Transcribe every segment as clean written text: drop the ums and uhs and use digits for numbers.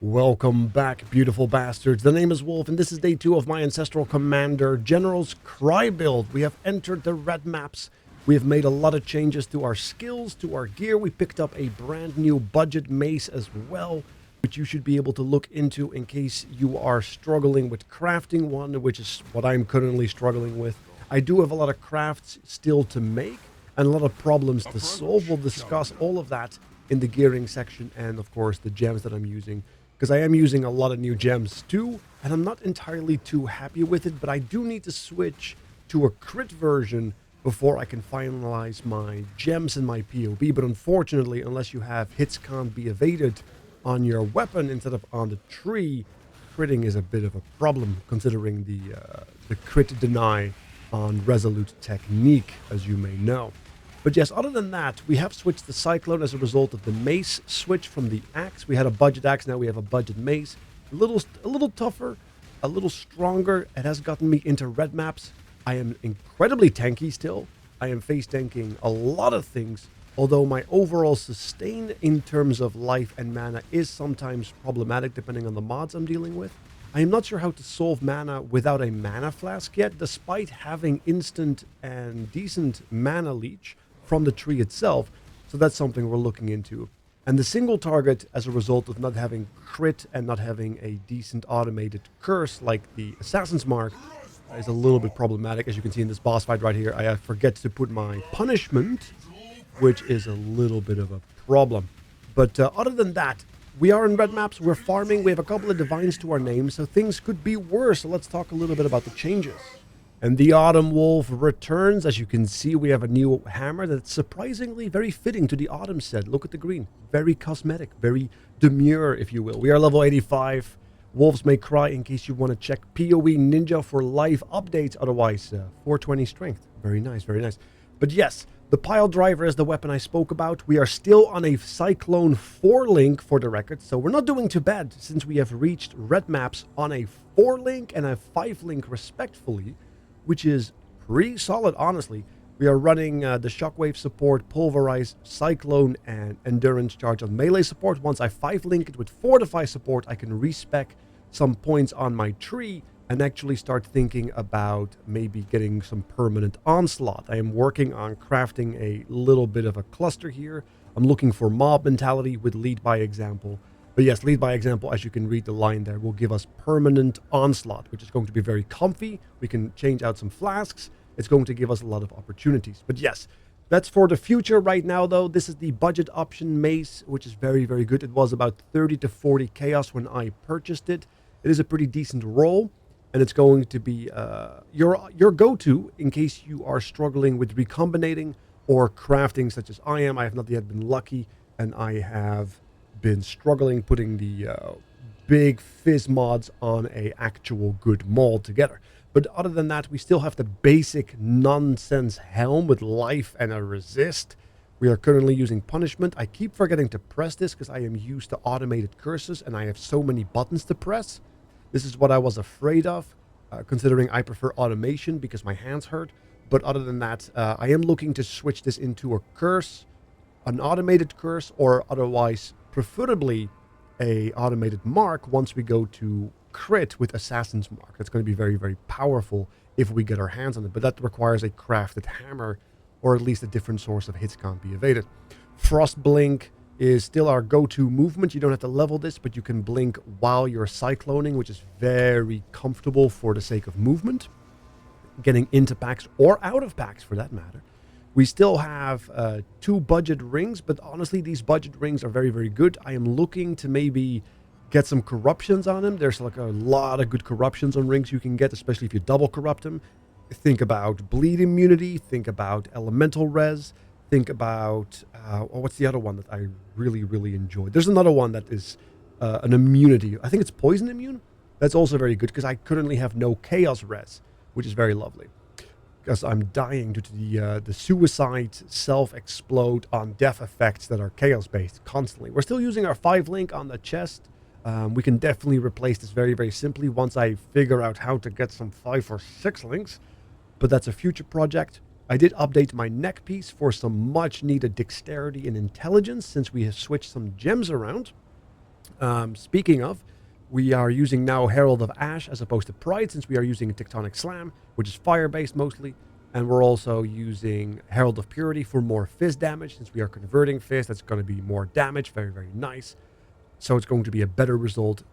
Welcome back, beautiful bastards. The name is Wolf, and this is day 2 of my Ancestral Commander Generals Cry build. We have entered the red maps. We have made a lot of changes to our skills, to our gear. We picked up a brand new budget mace as well, which you should be able to look into in case you are struggling with crafting one, which is what I'm currently struggling with. I do have a lot of crafts still to make and a lot of problems to solve. We'll discuss all of that in the gearing section and, of course, the gems that I'm using, because I am using a lot of new gems too, and I'm not entirely too happy with it, but I do need to switch to a crit version before I can finalize my gems in my POB. But unfortunately, unless you have hits can't be evaded on your weapon instead of on the tree, critting is a bit of a problem, considering the crit deny on Resolute Technique, as you may know. But yes, other than that, we have switched the Cyclone as a result of the mace switch from the axe. We had a budget axe, now we have a budget mace. A little tougher, a little stronger. It has gotten me into red maps. I am incredibly tanky still. I am face tanking a lot of things, although my overall sustain in terms of life and mana is sometimes problematic depending on the mods I'm dealing with. I am not sure how to solve mana without a mana flask yet, despite having instant and decent mana leech from the tree itself, so that's something we're looking into. And the single target, as a result of not having crit and not having a decent automated curse like the Assassin's Mark, is a little bit problematic. As you can see in this boss fight right here, I forget to put my punishment, which is a little bit of a problem. But other than that, we are in red maps, we're farming, we have a couple of divines to our name, so things could be worse. So let's talk a little bit about the changes. And the Autumn Wolf returns. As you can see, we have a new hammer that's surprisingly very fitting to the Autumn set. Look at the green. Very cosmetic, very demure, if you will. We are level 85. Wolves may cry in case you want to check PoE Ninja for live updates. Otherwise, 420 strength. Very nice, very nice. But yes, the pile driver is the weapon I spoke about. We are still on a Cyclone 4-link for the record, so we're not doing too bad since we have reached red maps on a 4-link and a 5-link respectively, which is pretty solid, honestly. We are running the Shockwave support, Pulverize, Cyclone, and Endurance Charge on melee support. Once I 5-link it with Fortify support, I can respec some points on my tree and actually start thinking about maybe getting some permanent onslaught. I am working on crafting a little bit of a cluster here. I'm looking for mob mentality with lead by example. But yes, lead by example, as you can read the line there, will give us permanent onslaught, which is going to be very comfy. We can change out some flasks. It's going to give us a lot of opportunities. But yes, that's for the future. Right now, though, this is the budget option mace, which is very, very good. It was about 30 to 40 chaos when I purchased it. It is a pretty decent roll, and it's going to be your go-to in case you are struggling with recombinating or crafting, such as I am. I have not yet been lucky, and I have been struggling putting the big fizz mods on a actual good mold together. But other than that, we still have the basic nonsense helm with life and a resist. We are currently using punishment. I keep forgetting to press this because I am used to automated curses and I have so many buttons to press. This is what I was afraid of, considering I prefer automation because my hands hurt. But other than that, I am looking to switch this into a curse, an automated curse, or otherwise preferably a automated mark once we go to crit with Assassin's Mark. That's going to be very, very powerful if we get our hands on it, but that requires a crafted hammer, or at least a different source of hits can't be evaded. Frost Blink is still our go-to movement. You don't have to level this, but you can blink while you're cycloning, which is very comfortable for the sake of movement, getting into packs or out of packs for that matter. We still have 2 budget rings, but honestly, these budget rings are very, very good. I am looking to maybe get some corruptions on them. There's like a lot of good corruptions on rings you can get, especially if you double corrupt them. Think about bleed immunity, think about elemental res, think about, what's the other one that I really, really enjoy? There's another one that is an immunity. I think it's poison immune. That's also very good because I currently have no chaos res, which is very lovely, because I'm dying due to the suicide, self-explode on death effects that are chaos-based constantly. We're still using our 5-link on the chest. We can definitely replace this very, very simply once I figure out how to get some 5 or 6 links, but that's a future project. I did update my neck piece for some much-needed dexterity and intelligence since we have switched some gems around. Speaking of, we are using now Herald of Ash as opposed to Pride, since we are using Tectonic Slam, which is fire-based mostly. And we're also using Herald of Purity for more Fizz damage, since we are converting Fizz. That's going to be more damage, very, very nice. So it's going to be a better result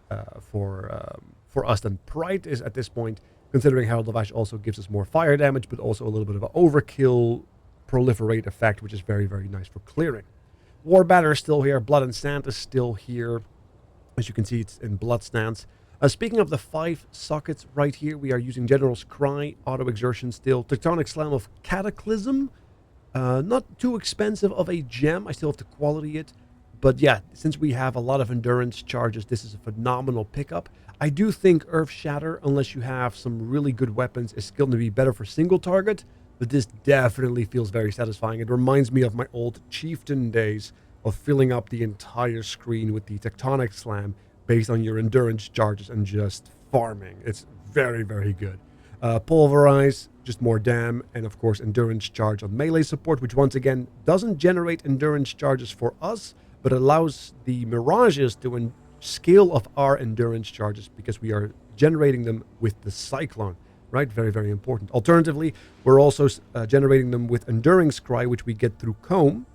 for us than Pride is at this point, considering Herald of Ash also gives us more fire damage, but also a little bit of an overkill proliferate effect, which is very, very nice for clearing. War Banner is still here. Blood and Sand is still here. As you can see, it's in Blood stance. Speaking of the 5 sockets right here, we are using General's Cry, Auto Exertion still, Tectonic Slam of Cataclysm. Not too expensive of a gem. I still have to quality it. But yeah, since we have a lot of endurance charges, this is a phenomenal pickup. I do think Earthshatter, unless you have some really good weapons, is going to be better for single target. But this definitely feels very satisfying. It reminds me of my old Chieftain days of filling up the entire screen with the Tectonic Slam based on your endurance charges and just farming. It's very, very good. Pulverize, just more dam, and of course endurance charge on melee support, which once again doesn't generate endurance charges for us, but allows the mirages to scale of our endurance charges because we are generating them with the Cyclone, right? Very, very important. Alternatively, we're also generating them with Endurance Cry, which we get through Comb.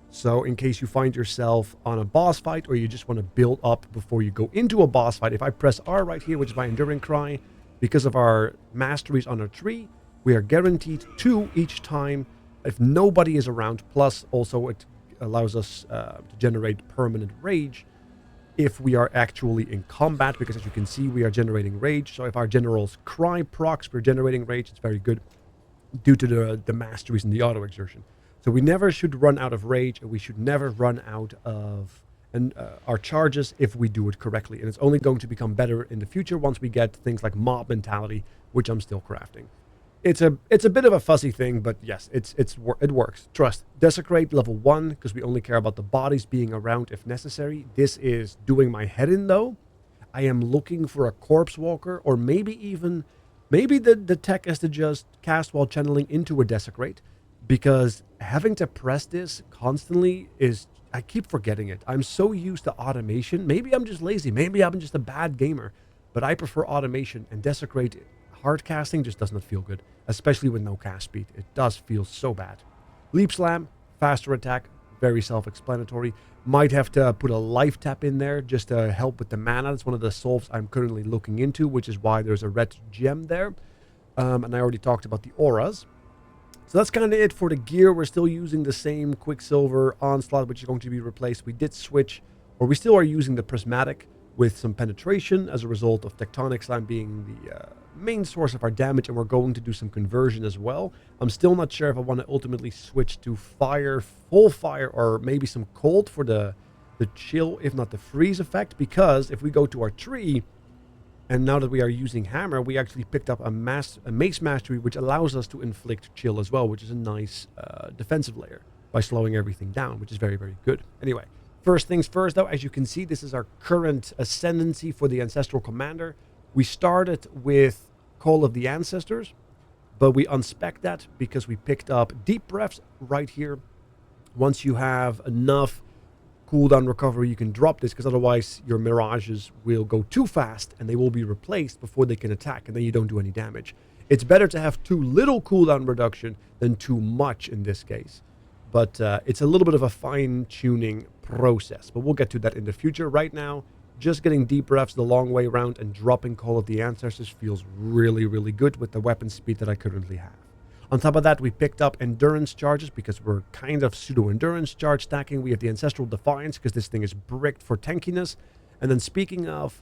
So in case you find yourself on a boss fight or you just want to build up before you go into a boss fight, if I press R right here, which is my Enduring Cry, because of our masteries on our tree, we are guaranteed 2 each time if nobody is around. Plus, also it allows us to generate permanent rage if we are actually in combat, because as you can see, we are generating rage. So if our General's Cry procs, we're generating rage. It's very good due to the masteries and the auto exertion. So we never should run out of rage, and we should never run out of our charges if we do it correctly. And it's only going to become better in the future once we get things like mob mentality, which I'm still crafting. It's a bit of a fuzzy thing, but yes, it works. Trust. Desecrate level 1, because we only care about the bodies being around if necessary. This is doing my head in, though. I am looking for a Corpse Walker, or maybe the tech is to just cast while channeling into a Desecrate, because having to press this constantly I keep forgetting it. I'm so used to automation. Maybe I'm just lazy. Maybe I'm just a bad gamer, but I prefer automation, and Desecrate hard casting just does not feel good, especially with no cast speed. It does feel so bad. Leap Slam, faster attack, very self-explanatory. Might have to put a life tap in there just to help with the mana. It's one of the solves I'm currently looking into, which is why there's a red gem there. And I already talked about the auras. So that's kind of it for the gear. We're still using the same Quicksilver Onslaught, which is going to be replaced. We did switch, or we still are using the Prismatic with some penetration as a result of Tectonic Slam being the main source of our damage, and we're going to do some conversion as well. I'm still not sure if I want to ultimately switch to fire, full fire, or maybe some cold for the chill, if not the freeze effect, because if we go to our tree, and now that we are using hammer, we actually picked up a mace mastery, which allows us to inflict chill as well, which is a nice defensive layer by slowing everything down, which is very, very good. Anyway, first things first, though, as you can see, this is our current Ascendancy for the Ancestral Commander. We started with Call of the Ancestors, but we unspec'd that because we picked up Deep Breaths right here. Once you have enough cooldown recovery, you can drop this, because otherwise your mirages will go too fast and they will be replaced before they can attack, and then you don't do any damage. It's better to have too little cooldown reduction than too much in this case. But it's a little bit of a fine-tuning process, but we'll get to that in the future. Right now, just getting Deep Breaths the long way around and dropping Call of the Ancestors feels really, really good with the weapon speed that I currently have. On top of that, we picked up endurance charges because we're kind of pseudo-endurance charge stacking. We have the Ancestral Defiance because this thing is bricked for tankiness. And then speaking of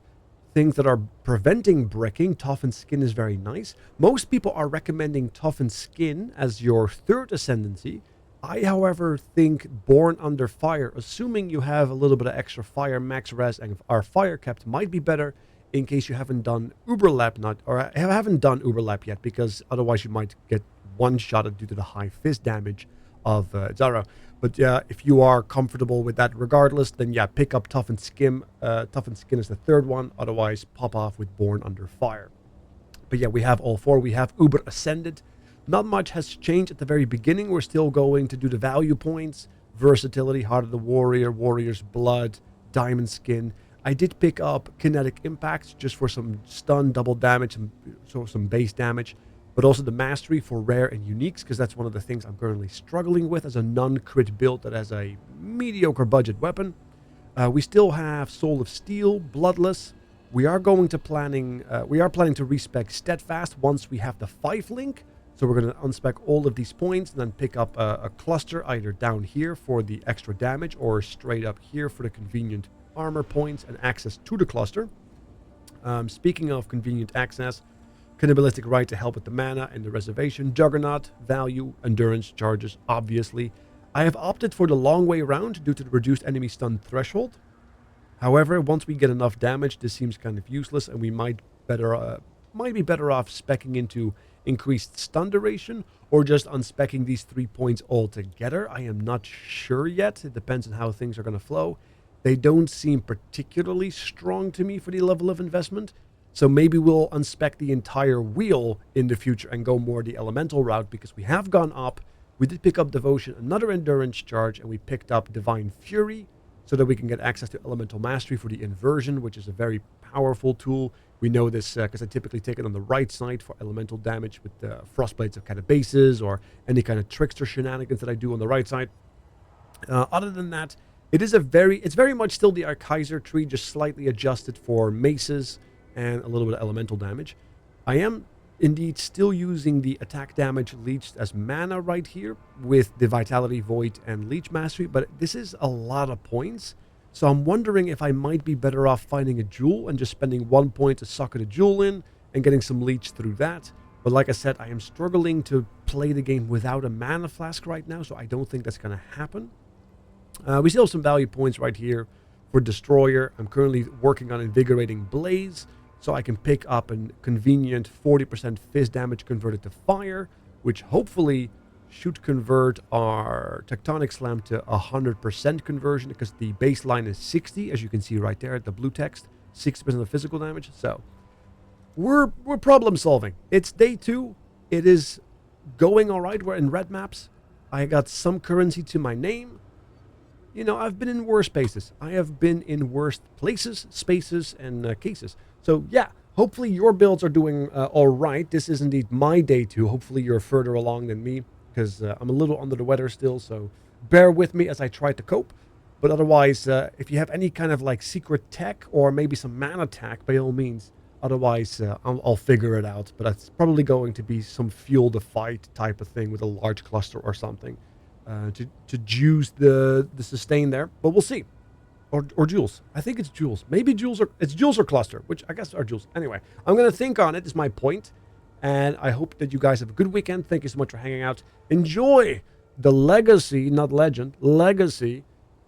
things that are preventing bricking, Toughened Skin is very nice. Most people are recommending Toughened Skin as your third Ascendancy. I, however, think Born Under Fire, assuming you have a little bit of extra fire, max res, and are fire kept, might be better in case you haven't done Uberlap, haven't done Uberlap yet, because otherwise you might get one-shotted due to the high fizz damage of Zara. But yeah, if you are comfortable with that regardless, then yeah, pick up Toughened Skin. Toughened Skin is the third one. Otherwise, pop off with Born Under Fire. But yeah, we have all 4. We have Uber Ascended. Not much has changed at the very beginning. We're still going to do the value points, versatility, Heart of the Warrior, Warrior's Blood, Diamond Skin. I did pick up kinetic impacts just for some stun, double damage, and so some base damage, but also the mastery for rare and uniques, because that's one of the things I'm currently struggling with as a non-crit build that has a mediocre budget weapon. We still have Soul of Steel, Bloodless. We are planning to respec Steadfast once we have the 5 link. So we're going to unspec all of these points and then pick up a cluster either down here for the extra damage or straight up here for the convenient armor points and access to the cluster. Speaking of convenient access, Cannibalistic Rite to help with the mana and the reservation, Juggernaut, value, endurance charges, obviously. I have opted for the long way round due to the reduced enemy stun threshold. However, once we get enough damage, this seems kind of useless, and we might be better off speccing into increased stun duration or just unspecking these 3 points altogether. I am not sure yet. It depends on how things are going to flow. They don't seem particularly strong to me for the level of investment. So maybe we'll unspec the entire wheel in the future and go more the elemental route, because we have gone up. We did pick up Devotion, another endurance charge, and we picked up Divine Fury so that we can get access to Elemental Mastery for the Inversion, which is a very powerful tool. We know this because I typically take it on the right side for elemental damage with the Frostblades of Catabases or any kind of trickster shenanigans that I do on the right side. Other than that, it's very much still the Archaiser tree, just slightly adjusted for maces and a little bit of elemental damage. I am indeed still using the attack damage leached as mana right here with the Vitality Void and Leech Mastery, but this is a lot of points. So I'm wondering if I might be better off finding a jewel and just spending 1 point to socket a jewel in and getting some leech through that. But like I said, I am struggling to play the game without a mana flask right now, so I don't think that's going to happen. We still have some value points right here for Destroyer. I'm currently working on Invigorating Blaze, so I can pick up a convenient 40% fizz damage converted to fire, which hopefully should convert our Tectonic Slam to 100% conversion, because the baseline is 60, as you can see right there at the blue text, 60% of physical damage. So we're problem solving. It's day 2. It is going all right. We're in red maps. I got some currency to my name. You know, I've been in worse places. I have been in worse places, spaces, and cases. So yeah, hopefully your builds are doing all right. This is indeed my day 2. Hopefully you're further along than me, because I'm a little under the weather still. So bear with me as I try to cope. But otherwise, if you have any kind of like secret tech or maybe some mana tech, by all means. Otherwise, I'll figure it out. But that's probably going to be some fuel the fight type of thing with a large cluster or something. To juice the sustain there, but we'll see. Or jewels. I think it's jewels. Maybe it's jewels or cluster, which I guess are jewels. Anyway, I'm going to think on it, is my point. And I hope that you guys have a good weekend. Thank you so much for hanging out. Enjoy the Legacy, not Legend, Legacy.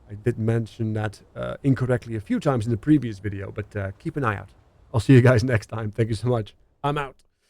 I did mention that incorrectly a few times in the previous video, but keep an eye out. I'll see you guys next time. Thank you so much. I'm out.